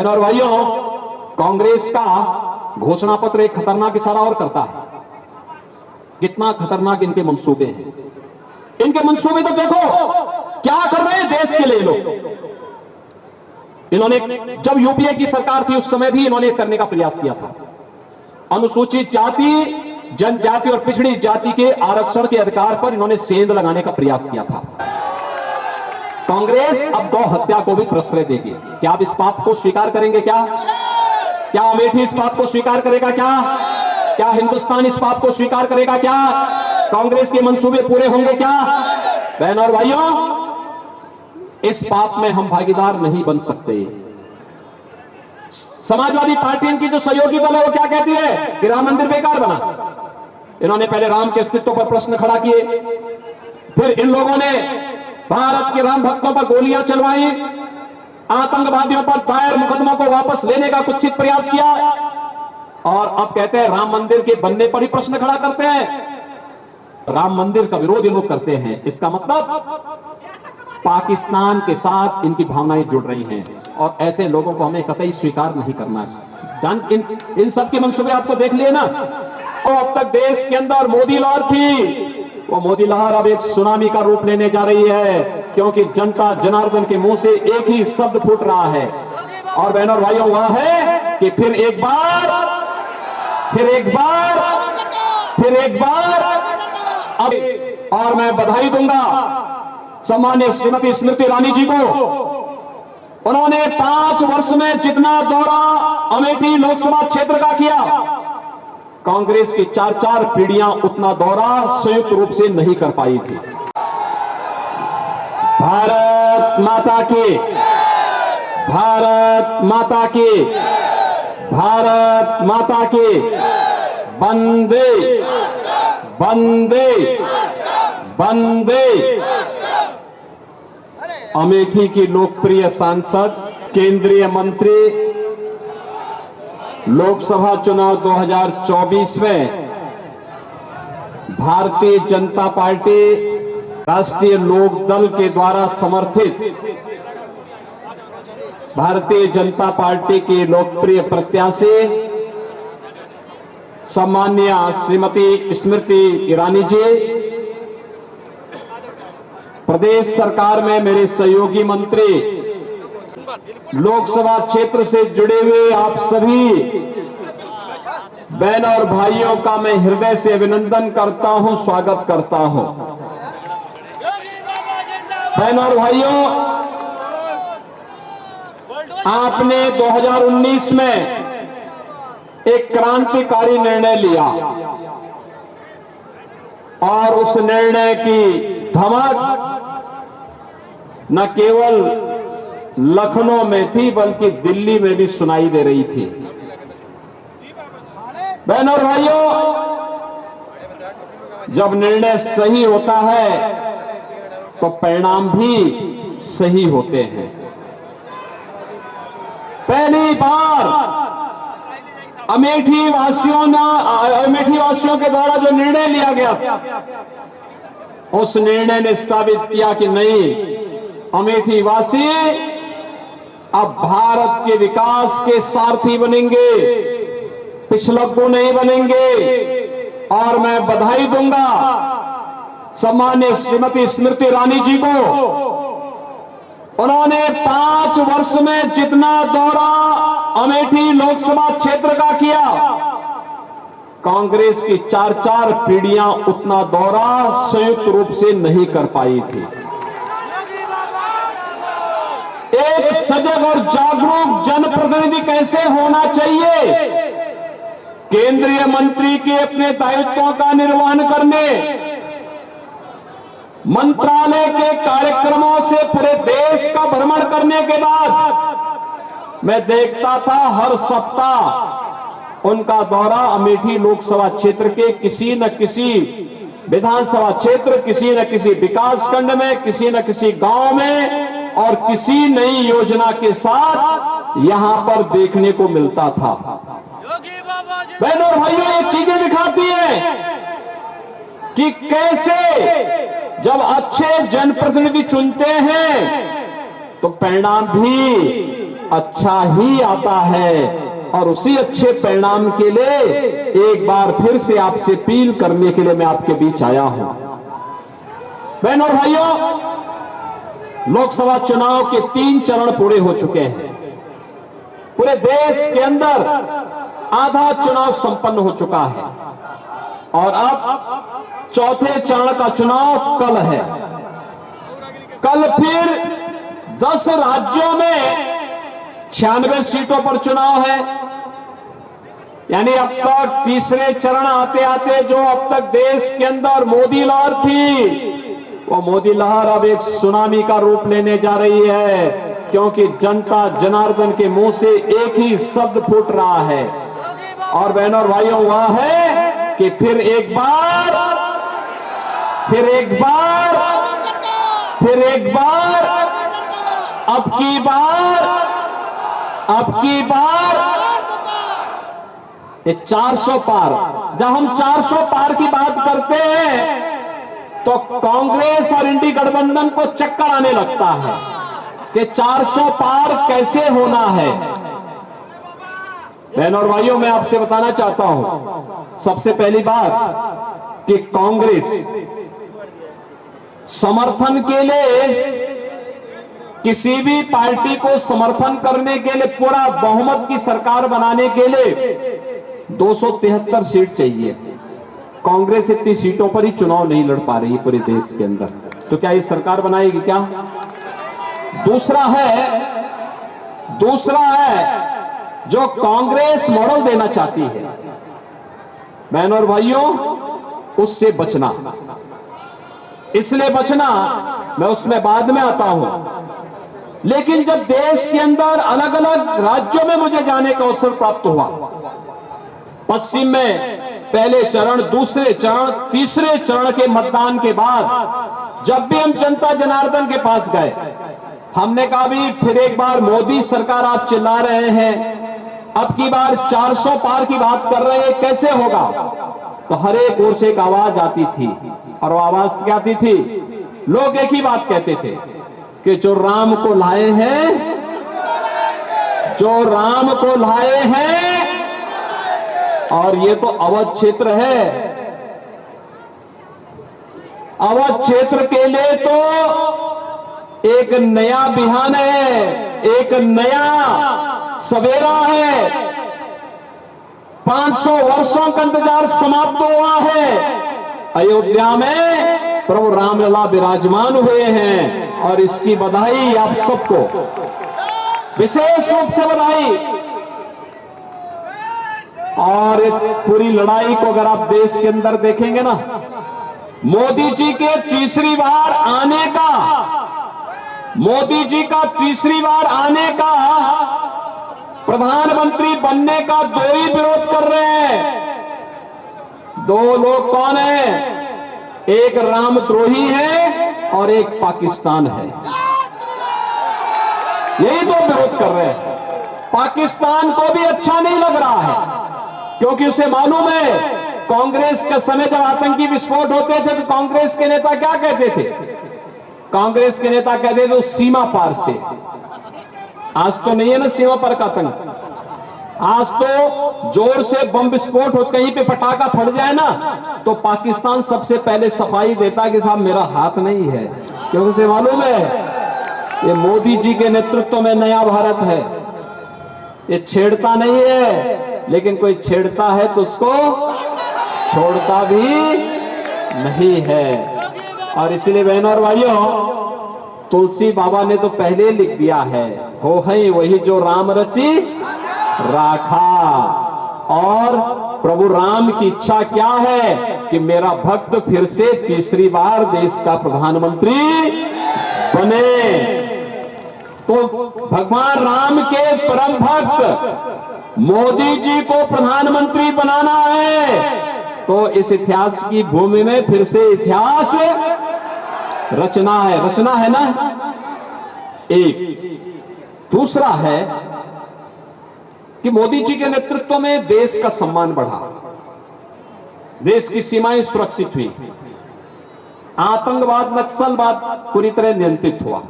और भाइयों, कांग्रेस का घोषणा पत्र एक खतरनाक इशारा और करता है। कितना खतरनाक इनके मंसूबे हैं। इनके मंसूबे तो देखो क्या कर रहे हैं देश के लिए लोग। इन्होंने जब यूपीए की सरकार थी उस समय भी इन्होंने करने का प्रयास किया था। अनुसूचित जाति, जनजाति और पिछड़ी जाति के आरक्षण के अधिकार पर इन्होंने सेंध लगाने का प्रयास किया था। कांग्रेस अब गौ हत्या को भी प्रश्रय देगी। क्या आप इस बात को स्वीकार करेंगे? क्या अमेठी इस बात को स्वीकार करेगा? क्या हिंदुस्तान इस बात को स्वीकार करेगा? क्या कांग्रेस के मंसूबे पूरे होंगे? क्या बहन और भाइयों, इस बात में हम भागीदार नहीं बन सकते। समाजवादी पार्टी इनकी जो सहयोगी दल है वो क्या कहती है कि राम मंदिर बेकार बना। इन्होंने पहले राम के अस्तित्व पर प्रश्न खड़ा किए, फिर इन लोगों ने भारत के राम भक्तों पर गोलियां चलवाई, आतंकवादियों पर दायर मुकदमों को वापस लेने का कुत्सित प्रयास किया, और अब कहते हैं राम मंदिर के बनने पर ही प्रश्न खड़ा करते हैं। राम मंदिर का विरोध ये लोग करते हैं। इसका मतलब पाकिस्तान के साथ इनकी भावनाएं जुड़ रही हैं, और ऐसे लोगों को हमें कतई स्वीकार नहीं करना है। इन सब के मंसूबे आपको देख लिए ना। और अब तक देश के अंदर मोदी लहर थी, वो मोदी लहर अब एक सुनामी का रूप लेने जा रही है, क्योंकि जनता जनार्दन के मुंह से एक ही शब्द फूट रहा है, और बहनों और भाइयों वह है कि फिर एक बार अब। और मैं बधाई दूंगा सम्मान्य श्रीमती स्मृति ईरानी जी को। उन्होंने 5 वर्ष में जितना दौरा अमेठी लोकसभा क्षेत्र का किया, कांग्रेस की 4 पीढ़ियां उतना दौरा संयुक्त रूप से नहीं कर पाई थी। भारत माता की, भारत माता की, भारत माता की। वंदे वंदे वंदे। अमेठी की लोकप्रिय सांसद, केंद्रीय मंत्री, लोकसभा चुनाव 2024 में भारतीय जनता पार्टी राष्ट्रीय लोक दल के द्वारा समर्थित भारतीय जनता पार्टी की लोकप्रिय प्रत्याशी सम्मान्य श्रीमती स्मृति ईरानी जी, प्रदेश सरकार में मेरे सहयोगी मंत्री, लोकसभा क्षेत्र से जुड़े हुए आप सभी बहन और भाइयों का मैं हृदय से अभिनंदन करता हूं, स्वागत करता हूं। बहन और भाइयों, आपने 2019 में एक क्रांतिकारी निर्णय लिया, और उस निर्णय की धमक न केवल लखनऊ में थी बल्कि दिल्ली में भी सुनाई दे रही थी। बहनों और भाइयों, जब निर्णय सही होता है तो परिणाम भी सही होते हैं। पहली बार अमेठी वासियों के द्वारा जो निर्णय लिया गया, उस निर्णय ने साबित किया कि नहीं, अमेठी वासी अब भारत के विकास के सारथी बनेंगे, पिछलग्गू नहीं बनेंगे। और मैं बधाई दूंगा सम्मान्य श्रीमती स्मृति ईरानी जी को। उन्होंने 5 वर्ष में जितना दौरा अमेठी लोकसभा क्षेत्र का किया, कांग्रेस की 4 पीढ़ियां उतना दौरा संयुक्त रूप से नहीं कर पाई थी। एक सजग और जागरूक जनप्रतिनिधि कैसे होना चाहिए? केंद्रीय मंत्री के अपने दायित्वों का निर्वहन करने, मंत्रालय के कार्यक्रमों से पूरे देश का भ्रमण करने के बाद मैं देखता था हर सप्ताह उनका दौरा अमेठी लोकसभा क्षेत्र के किसी न किसी विधानसभा क्षेत्र, किसी न किसी विकास खंड में, किसी न किसी गांव में और किसी नई योजना के साथ यहां पर देखने को मिलता था। बहनों और भाइयों, ये चीजें दिखाती हैं कि कैसे जब अच्छे जनप्रतिनिधि चुनते हैं तो परिणाम भी अच्छा ही आता है। और उसी अच्छे परिणाम के लिए एक बार फिर से आपसे अपील करने के लिए मैं आपके बीच आया हूं। बहनों और भाइयों, लोकसभा चुनाव के 3 चरण पूरे हो चुके हैं। पूरे देश के अंदर आधा चुनाव संपन्न हो चुका है और अब चौथे चरण का चुनाव कल है। कल फिर 10 राज्यों में 96 सीटों पर चुनाव है। यानी अब तक तीसरे चरण आते आते जो अब तक देश के अंदर मोदी लहर थी, वो मोदी लहर अब एक सुनामी का रूप लेने जा रही है, क्योंकि जनता जनार्दन के मुंह से एक ही शब्द फूट रहा है। और बहनों और भाइयों, वह है कि फिर एक बार अब की बार ये 400 पार। जब हम 400 पार की बात करते हैं तो कांग्रेस और इंडी गठबंधन को चक्कर आने लगता है कि 400 पार कैसे होना है। बहनों और भाइयों, मैं आपसे बताना चाहता हूं, सबसे पहली बात कि कांग्रेस समर्थन के लिए, किसी भी पार्टी को समर्थन करने के लिए, पूरा बहुमत की सरकार बनाने के लिए 273 सीट चाहिए। कांग्रेस इतनी सीटों पर ही चुनाव नहीं लड़ पा रही है पूरे देश के अंदर, तो क्या ये सरकार बनाएगी क्या? दूसरा है जो कांग्रेस मॉडल देना चाहती है, बहनों और भाइयों, उससे बचना। इसलिए बचना, मैं उसमें बाद में आता हूं। लेकिन जब देश के अंदर अलग अलग राज्यों में मुझे जाने का अवसर प्राप्त हुआ, पश्चिम में पहले चरण, दूसरे चरण, तीसरे चरण के मतदान के बाद जब भी हम जनता जनार्दन के पास गए, हमने कहा भी फिर एक बार मोदी सरकार आप चिल्ला रहे हैं, अब की बार 400 पार की बात कर रहे हैं, कैसे होगा? तो हर एक ओर से एक आवाज आती थी, और वो आवाज क्या आती थी? लोग एक ही बात कहते थे कि जो राम को लाए हैं, और ये तो अवध क्षेत्र है। अवध क्षेत्र के लिए तो एक नया बिहान है, एक नया सवेरा है। 500 वर्षों का इंतजार समाप्त हुआ है। अयोध्या में प्रभु रामलला विराजमान हुए हैं, और इसकी बधाई आप सबको, विशेष रूप से बधाई। और पूरी लड़ाई को अगर आप देश के अंदर देखेंगे ना, मोदी जी के तीसरी बार आने का, प्रधानमंत्री बनने का 2 ही विरोध कर रहे हैं। 2 लोग कौन है? एक रामद्रोही है और एक पाकिस्तान है। यही 2 विरोध कर रहे हैं। पाकिस्तान को भी अच्छा नहीं लग रहा है, क्योंकि उसे मालूम है कांग्रेस के समय जब आतंकी विस्फोट होते थे तो कांग्रेस के नेता क्या कहते थे? कांग्रेस के नेता कहते थे सीमा पार से। आज तो नहीं है ना सीमा पर का आतंक। आज तो जोर से बम विस्फोट हो, कहीं पे पटाखा फट जाए ना, तो पाकिस्तान सबसे पहले सफाई देता है कि साहब मेरा हाथ नहीं है, क्योंकि उसे मालूम है ये मोदी जी के नेतृत्व में नया भारत है। ये छेड़ता नहीं है, लेकिन कोई छेड़ता है तो उसको छोड़ता भी नहीं है। और इसलिए बहनों और भाइयों, तुलसी बाबा ने तो पहले लिख दिया है, हो है वही जो राम रची राखा। और प्रभु राम की इच्छा क्या है कि मेरा भक्त फिर से तीसरी बार देश का प्रधानमंत्री बने। तो भगवान राम के परम भक्त मोदी जी को प्रधानमंत्री बनाना है, तो इस इतिहास की भूमि में फिर से इतिहास रचना है ना। एक दूसरा है कि मोदी जी के नेतृत्व में देश का सम्मान बढ़ा, देश की सीमाएं सुरक्षित हुई, आतंकवाद नक्सलवाद पूरी तरह नियंत्रित हुआ,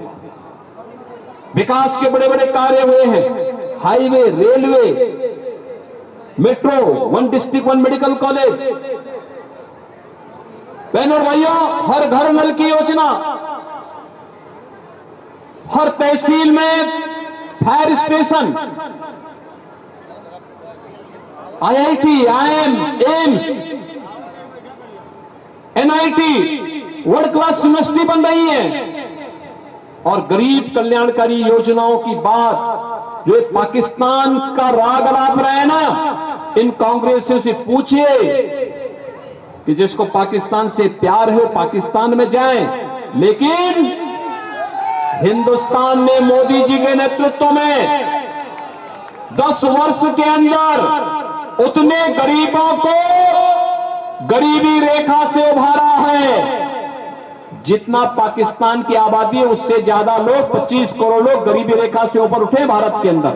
विकास के बड़े बड़े कार्य हुए हैं, highway, railway, metro, 1 district 1 medical college. बहनों और भाइयों, हर घर नल की योजना, हर तहसील में fire station, IIT, IIM, AIIMS, NIT, world class university बन रही है। और गरीब कल्याणकारी योजनाओं की बात जो एक पाकिस्तान का राग अलाप रहा है ना, इन कांग्रेसियों से पूछिए कि जिसको पाकिस्तान से प्यार है पाकिस्तान में जाए, लेकिन हिंदुस्तान में मोदी जी के नेतृत्व में 10 वर्ष के अंदर उतने गरीबों को गरीबी रेखा से उभारा है जितना पाकिस्तान की आबादी है उससे ज्यादा लोग, 25 करोड़ लोग गरीबी रेखा से ऊपर उठे भारत के अंदर।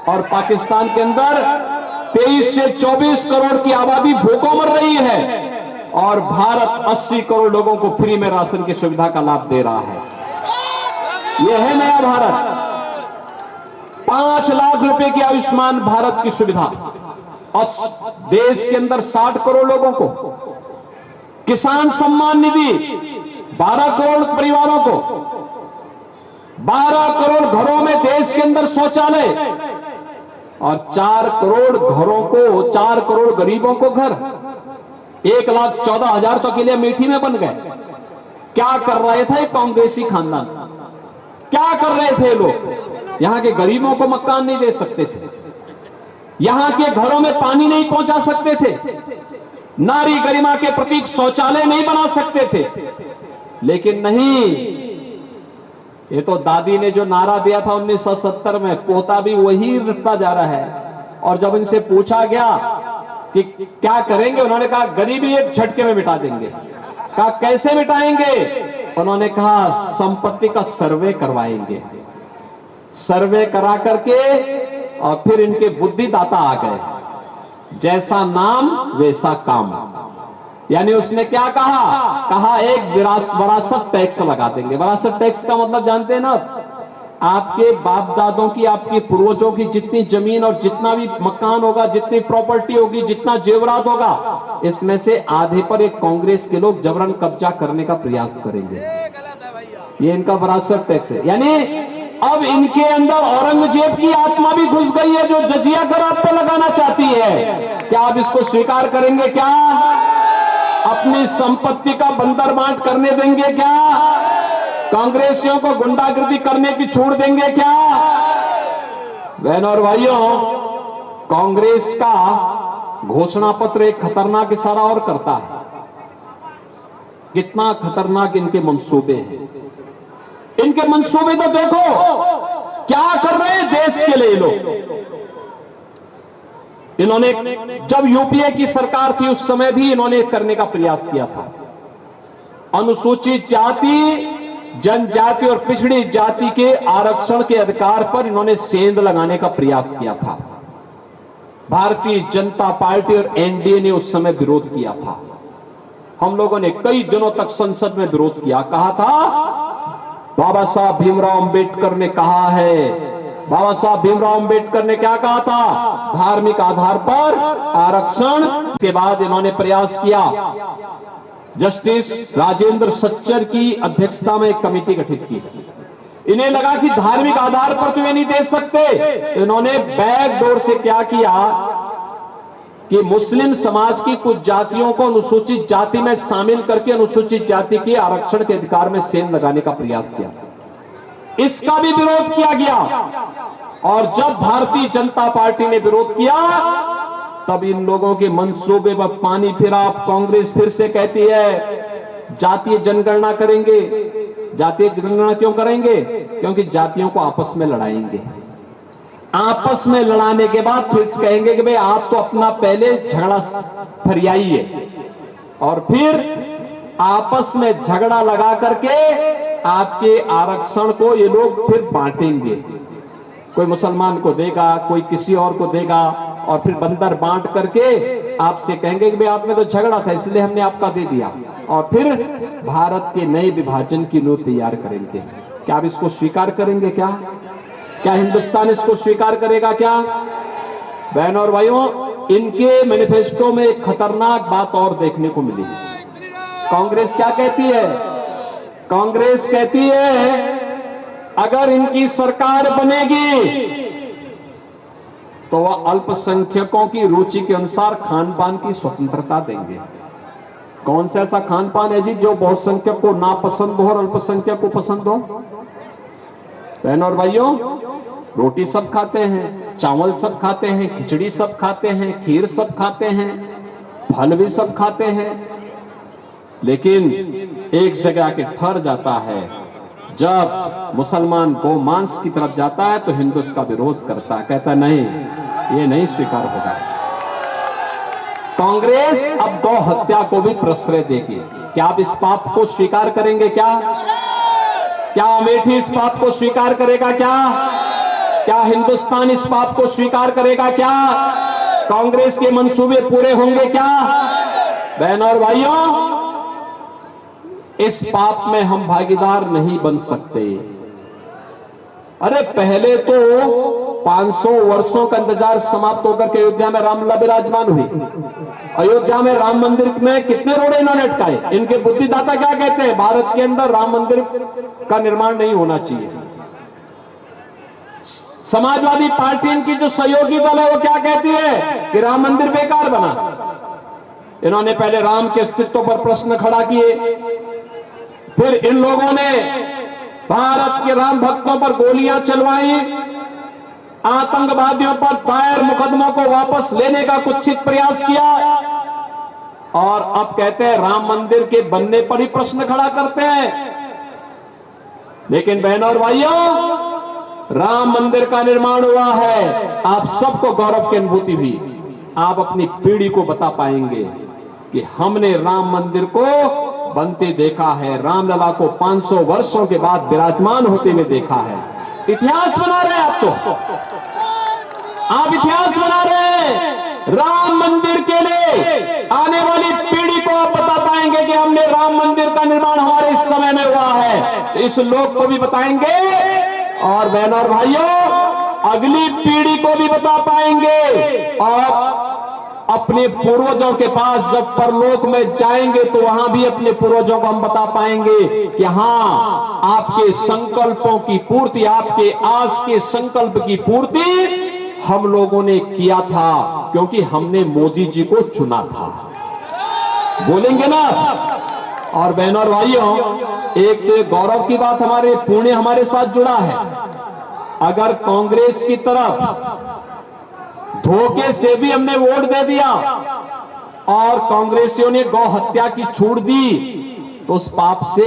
और पाकिस्तान के अंदर 23 से 24 करोड़ की आबादी भूखों मर रही है और भारत 80 करोड़ लोगों को फ्री में राशन की सुविधा का लाभ दे रहा है। यह है नया भारत। 5 लाख रुपए की आयुष्मान भारत की सुविधा और देश के अंदर 60 करोड़ लोगों को किसान सम्मान निधि, 12 करोड़ परिवारों को, 12 करोड़ घरों में देश के अंदर शौचालय और 4 करोड़ घरों को, 4 करोड़ गरीबों को घर, 1,14,000 तो अकेले अमेठी में बन गए। क्या कर रहे थे कांग्रेसी खानदान, क्या कर रहे थे लोग? यहां के गरीबों को मकान नहीं दे सकते थे, यहां के घरों में पानी नहीं पहुंचा सकते थे, नारी गरिमा के प्रतीक शौचालय नहीं बना सकते थे। लेकिन नहीं, ये तो दादी ने जो नारा दिया था 1970 में, पोता भी वही रटता जा रहा है। और जब इनसे पूछा गया कि क्या करेंगे, उन्होंने कहा गरीबी एक झटके में मिटा देंगे। कहा कैसे मिटाएंगे? उन्होंने कहा संपत्ति का सर्वे करवाएंगे। सर्वे करा करके और फिर इनके बुद्धिदाता आ गए, जैसा नाम वैसा काम। यानी उसने क्या कहा एक विरासत टैक्स लगा देंगे। विरासत टैक्स का मतलब जानते हैं ना, आपके बाप दादों की, आपके पूर्वजों की जितनी जमीन और जितना भी मकान होगा, जितनी प्रॉपर्टी होगी, जितना जेवरात होगा, इसमें से आधे पर एक कांग्रेस के लोग जबरन कब्जा करने का प्रयास करेंगे। ये इनका विरासत टैक्स है। यानी अब इनके अंदर औरंगजेब की आत्मा भी घुस गई है, जो जजिया कर आप पे लगाना चाहती है। क्या आप इसको स्वीकार करेंगे? क्या अपनी संपत्ति का बंदर बांट करने देंगे? क्या कांग्रेसियों को गुंडागर्दी करने की छूट देंगे? क्या बहनों और भाइयों, कांग्रेस का घोषणा पत्र एक खतरनाक इशारा और करता है। कितना खतरनाक इनके मंसूबे हैं। इनके मंसूबे तो देखो, क्या कर रहे हैं देश के लिए लोग। इन्होंने जब यूपीए की सरकार थी उस समय भी इन्होंने करने का प्रयास किया था। अनुसूचित जाति, जनजाति और पिछड़ी जाति के आरक्षण के अधिकार पर इन्होंने सेंध लगाने का प्रयास किया था। भारतीय जनता पार्टी और एनडीए ने उस समय विरोध किया था। हम लोगों ने कई दिनों तक संसद में विरोध किया। कहा था बाबा साहब भीमराव अंबेडकर ने कहा है, बाबा साहब भीमराव अंबेडकर ने क्या कहा था? धार्मिक आधार पर आरक्षण। के बाद इन्होंने प्रयास किया, जस्टिस राजेंद्र सच्चर की अध्यक्षता में एक कमेटी गठित की। इन्हें लगा कि धार्मिक आधार पर तो ये नहीं दे सकते। इन्होंने बैकडोर से क्या किया कि मुस्लिम समाज की कुछ जातियों को अनुसूचित जाति में शामिल करके अनुसूचित जाति के आरक्षण के अधिकार में सेंध लगाने का प्रयास किया। इसका भी विरोध किया गया और जब भारतीय जनता पार्टी ने विरोध किया तब इन लोगों के मंसूबे पर पानी फिरा। कांग्रेस फिर से कहती है जातीय जनगणना करेंगे। जातीय जनगणना क्यों करेंगे? क्योंकि जातियों को आपस में लड़ाएंगे। आपस में लड़ाने के बाद फिर कहेंगे कि भाई आप तो अपना पहले झगड़ा फरियाइए और फिर आपस में झगड़ा लगा करके आपके आरक्षण को ये लोग फिर बांटेंगे। कोई मुसलमान को देगा, कोई किसी और को देगा और फिर बंदर बांट करके आपसे कहेंगे कि भाई आप में तो झगड़ा था इसलिए हमने आपका दे दिया और फिर भारत के नए विभाजन की नींव तैयार करेंगे। क्या आप इसको स्वीकार करेंगे? क्या क्या हिंदुस्तान इसको स्वीकार करेगा? क्या बहन और भाइयों, इनके मैनिफेस्टो में एक खतरनाक बात और देखने को मिली। कांग्रेस क्या कहती है? कांग्रेस कहती है अगर इनकी सरकार बनेगी तो वह अल्पसंख्यकों की रुचि के अनुसार खान पान की स्वतंत्रता देंगे। कौन सा ऐसा खान पान है जी जो बहुसंख्यक को नापसंद हो और अल्पसंख्यक को पसंद हो? बहनों और भाइयों, रोटी सब खाते हैं, चावल सब खाते हैं, खिचड़ी सब खाते हैं, खीर सब खाते हैं, फल भी सब खाते हैं, लेकिन एक जगह के ठहर जाता है। जब मुसलमान गौ मांस की तरफ जाता है तो हिंदू उसका विरोध करता है, कहता नहीं, ये नहीं स्वीकार होगा। कांग्रेस अब गौ हत्या को भी प्रश्रय देगी। क्या आप इस पाप को स्वीकार करेंगे? क्या अमेठी इस पाप को स्वीकार करेगा? क्या हिंदुस्तान इस पाप को स्वीकार करेगा? क्या कांग्रेस के मंसूबे पूरे होंगे? क्या बहनों और भाइयों, इस पाप में हम भागीदार नहीं बन सकते। अरे पहले तो 500 वर्षों का इंतजार समाप्त होकर के अयोध्या में रामलला विराजमान हुई। अयोध्या में राम मंदिर में कितने रोड़े इन्होंने अटकाए। इनके बुद्धिदाता क्या कहते हैं? भारत के अंदर राम मंदिर का निर्माण नहीं होना चाहिए। समाजवादी पार्टी इनकी जो सहयोगी दल है वो क्या कहती है कि राम मंदिर बेकार बना। इन्होंने पहले राम के अस्तित्व पर प्रश्न खड़ा किए, फिर इन लोगों ने भारत के राम भक्तों पर गोलियां चलवाई, आतंकवादियों पर दायर मुकदमों को वापस लेने का कुत्सित प्रयास किया, और अब कहते हैं राम मंदिर के बनने पर ही प्रश्न खड़ा करते हैं। लेकिन बहनों और भाइयों, राम मंदिर का निर्माण हुआ है, आप सबको गौरव की अनुभूति हुई। आप अपनी पीढ़ी को बता पाएंगे कि हमने राम मंदिर को बनते देखा है, रामलला को 500 वर्षों के बाद विराजमान होते हुए देखा है। इतिहास बना रहे हैं आप इतिहास बना रहे हैं राम मंदिर के लिए। आने वाली पीढ़ी को आप बता पाएंगे कि हमने राम मंदिर का निर्माण हमारे इस समय में हुआ है। इस लोक को भी बताएंगे और बहनों और भाइयों, अगली पीढ़ी को भी बता पाएंगे। और अपने पूर्वजों के पास जब परलोक में जाएंगे तो वहां भी अपने पूर्वजों को हम बता पाएंगे कि हाँ, आपके संकल्पों की पूर्ति, आपके आज के संकल्प की पूर्ति हम लोगों ने किया था, क्योंकि हमने मोदी जी को चुना था। बोलेंगे ना? और बहनों और भाइयों, एक तो गौरव की बात, हमारे पुणे हमारे साथ जुड़ा है। अगर कांग्रेस की तरफ धोखे से भी हमने वोट दे दिया और कांग्रेसियों ने गौ हत्या की छूट दी तो उस पाप से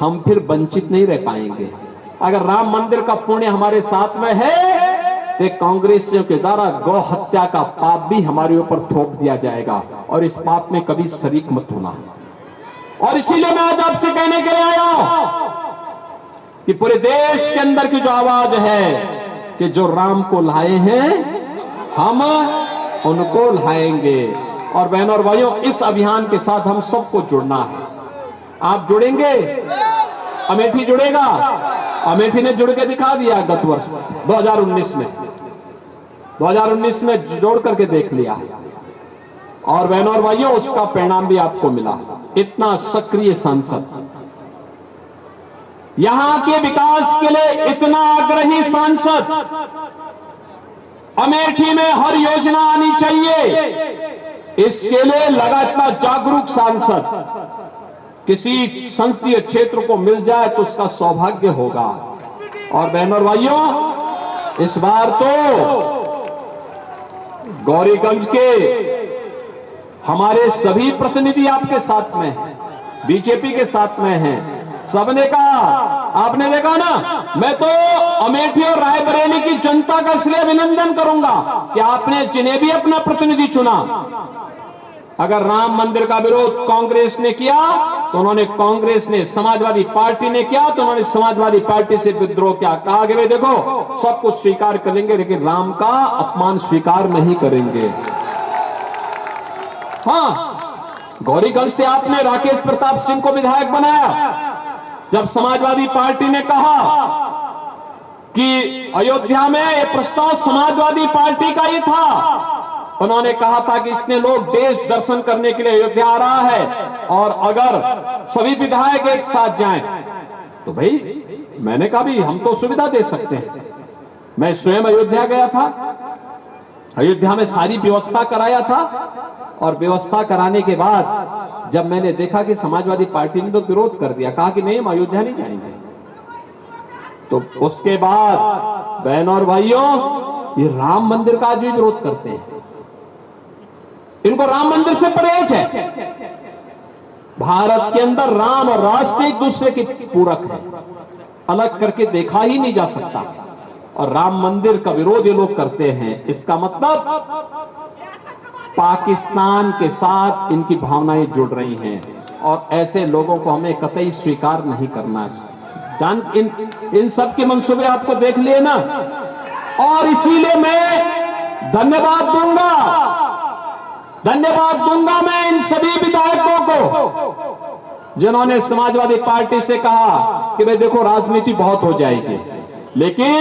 हम फिर वंचित नहीं रह पाएंगे। अगर राम मंदिर का पुण्य हमारे साथ में है तो कांग्रेसियों के द्वारा गौ हत्या का पाप भी हमारे ऊपर थोप दिया जाएगा, और इस पाप में कभी शरीक मत होना। और इसीलिए मैं आज आपसे कहने के लिए आया हूं कि पूरे देश के अंदर की जो आवाज है कि जो राम को लाए हैं हम उनको लाएंगे। और बहनों और भाइयों, इस अभियान के साथ हम सबको जुड़ना है। आप जुड़ेंगे? अमेठी जुड़ेगा? अमेठी ने जुड़ के दिखा दिया गत वर्ष 2019 में जोड़ करके देख लिया। और बहनों और भाइयों, उसका परिणाम भी आपको मिला। इतना सक्रिय सांसद, यहां के विकास के लिए इतना आग्रही सांसद, अमेठी में हर योजना आनी चाहिए, इसके लिए लगातार जागरूक सांसद किसी संसदीय क्षेत्र को मिल जाए तो उसका सौभाग्य होगा। और बहनों और भाइयों, इस बार तो गौरीगंज के हमारे सभी प्रतिनिधि आपके साथ में हैं, बीजेपी के साथ में हैं। सबने कहा, आपने देखा ना, मैं तो अमेठी और रायबरेली की जनता का इसलिए अभिनंदन करूंगा कि आपने जिन्हें भी अपना प्रतिनिधि चुना। अगर राम मंदिर का विरोध कांग्रेस ने किया तो उन्होंने कांग्रेस ने, समाजवादी पार्टी ने किया तो उन्होंने समाजवादी पार्टी से विद्रोह किया। कहा कि भाई देखो, सब कुछ स्वीकार करेंगे लेकिन राम का अपमान स्वीकार नहीं करेंगे। हाँ, गौरीगंज से आपने राकेश प्रताप सिंह को विधायक बनाया, जब समाजवादी पार्टी ने कहा कि अयोध्या में ये प्रस्ताव समाजवादी पार्टी का ही था, उन्होंने कहा था कि इतने लोग देश दर्शन करने के लिए अयोध्या आ रहा है और अगर सभी विधायक एक साथ जाएं तो भाई मैंने कहा भी हम तो सुविधा दे सकते हैं। मैं स्वयं अयोध्या गया था, अयोध्या में सारी व्यवस्था कराया था और व्यवस्था कराने के बाद जब मैंने देखा कि समाजवादी पार्टी ने तो विरोध कर दिया, कहा कि नहीं हम अयोध्या नहीं जाएंगे, तो उसके बाद बहनों और भाइयों ये राम मंदिर का आज भी विरोध करते हैं। इनको राम मंदिर से परहेज है। भारत के अंदर राम और राष्ट्र एक दूसरे के पूरक है, अलग करके देखा ही नहीं जा सकता। और राम मंदिर का विरोध ये लोग करते हैं, इसका मतलब पाकिस्तान के साथ इनकी भावनाएं जुड़ रही हैं और ऐसे लोगों को हमें कतई स्वीकार नहीं करना है। इन सब के मंसूबे आपको देख लिए ना, और इसीलिए मैं धन्यवाद दूंगा मैं इन सभी विधायकों को जिन्होंने समाजवादी पार्टी से कहा कि भाई देखो राजनीति बहुत हो जाएगी, लेकिन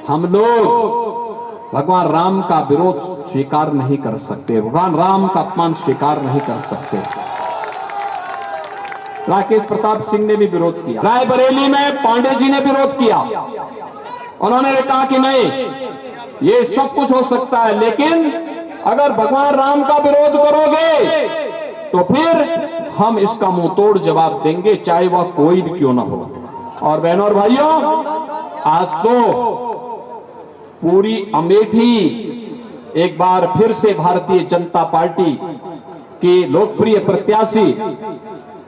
हम लोग भगवान राम का विरोध स्वीकार नहीं कर सकते, भगवान राम का अपमान स्वीकार नहीं कर सकते। राकेश प्रताप सिंह ने भी विरोध किया, रायबरेली में पांडे जी ने विरोध किया, उन्होंने कहा कि नहीं ये सब कुछ हो सकता है, लेकिन अगर भगवान राम का विरोध करोगे तो फिर हम इसका मुंह तोड़ जवाब देंगे, चाहे वह कोई भी क्यों ना हो। और बहनों और भाइयों, आज तो पूरी अमेठी एक बार फिर से भारतीय जनता पार्टी की लोकप्रिय प्रत्याशी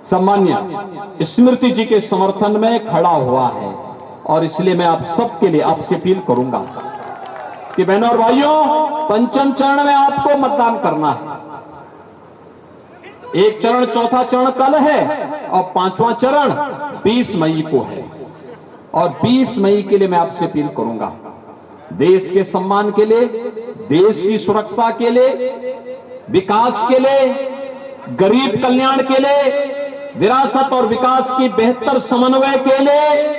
सम्मान्य स्मृति जी के समर्थन में खड़ा हुआ है। और इसलिए मैं आप सबके लिए आपसे अपील करूंगा कि बहनों और भाइयों, पंचम चरण में आपको मतदान करना है। एक चरण, चौथा चरण कल है और पांचवा चरण 20 मई को है। और 20 मई के लिए मैं आपसे अपील करूंगा, देश के सम्मान के लिए, देश की सुरक्षा के लिए, विकास के लिए, गरीब कल्याण के लिए, विरासत और विकास की बेहतर समन्वय के लिए,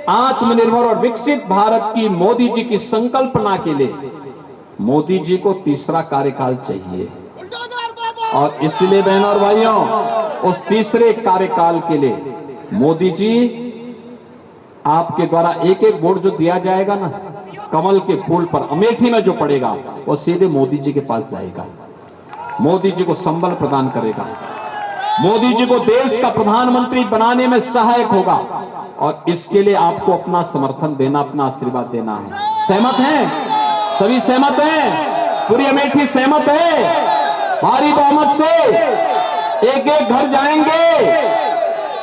आत्मनिर्भर और विकसित भारत की मोदी जी की संकल्पना के लिए मोदी जी को तीसरा कार्यकाल चाहिए। और इसलिए बहनों और भाइयों, उस तीसरे कार्यकाल के लिए मोदी जी आपके द्वारा एक एक वोट जो दिया जाएगा ना, कमल के फूल पर अमेठी में जो पड़ेगा वो सीधे मोदी जी के पास जाएगा, मोदी जी को संबल प्रदान करेगा, मोदी जी को देश का प्रधानमंत्री बनाने में सहायक होगा। और इसके लिए आपको अपना समर्थन देना, अपना आशीर्वाद देना है। सहमत हैं? सभी सहमत हैं? पूरी अमेठी सहमत है? भारी बहुमत से एक एक घर जाएंगे,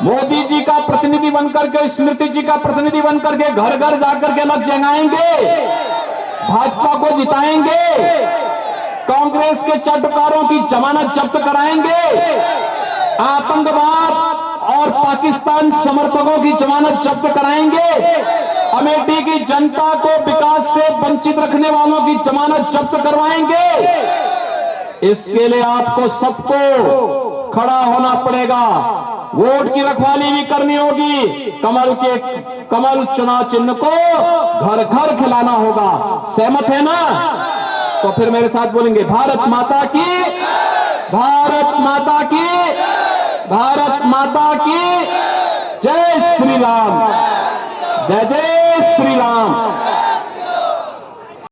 मोदी जी का प्रतिनिधि बनकर के, स्मृति जी का प्रतिनिधि बनकर के घर घर जाकर के लग जगाएंगे, भाजपा को जिताएंगे, कांग्रेस के चटकारों की जमानत जब्त कराएंगे, आतंकवाद और पाकिस्तान समर्थकों की जमानत जब्त कराएंगे, अमेठी की जनता को विकास से वंचित रखने वालों की जमानत जब्त करवाएंगे। इसके लिए आपको सबको खड़ा होना पड़ेगा, वोट की रखवाली भी करनी होगी, कमल चुनाव चिन्ह को घर घर खिलाना होगा। सहमत है ना? तो फिर मेरे साथ बोलेंगे, भारत माता की, भारत माता की, भारत माता की जय श्री राम, जय जय श्री राम।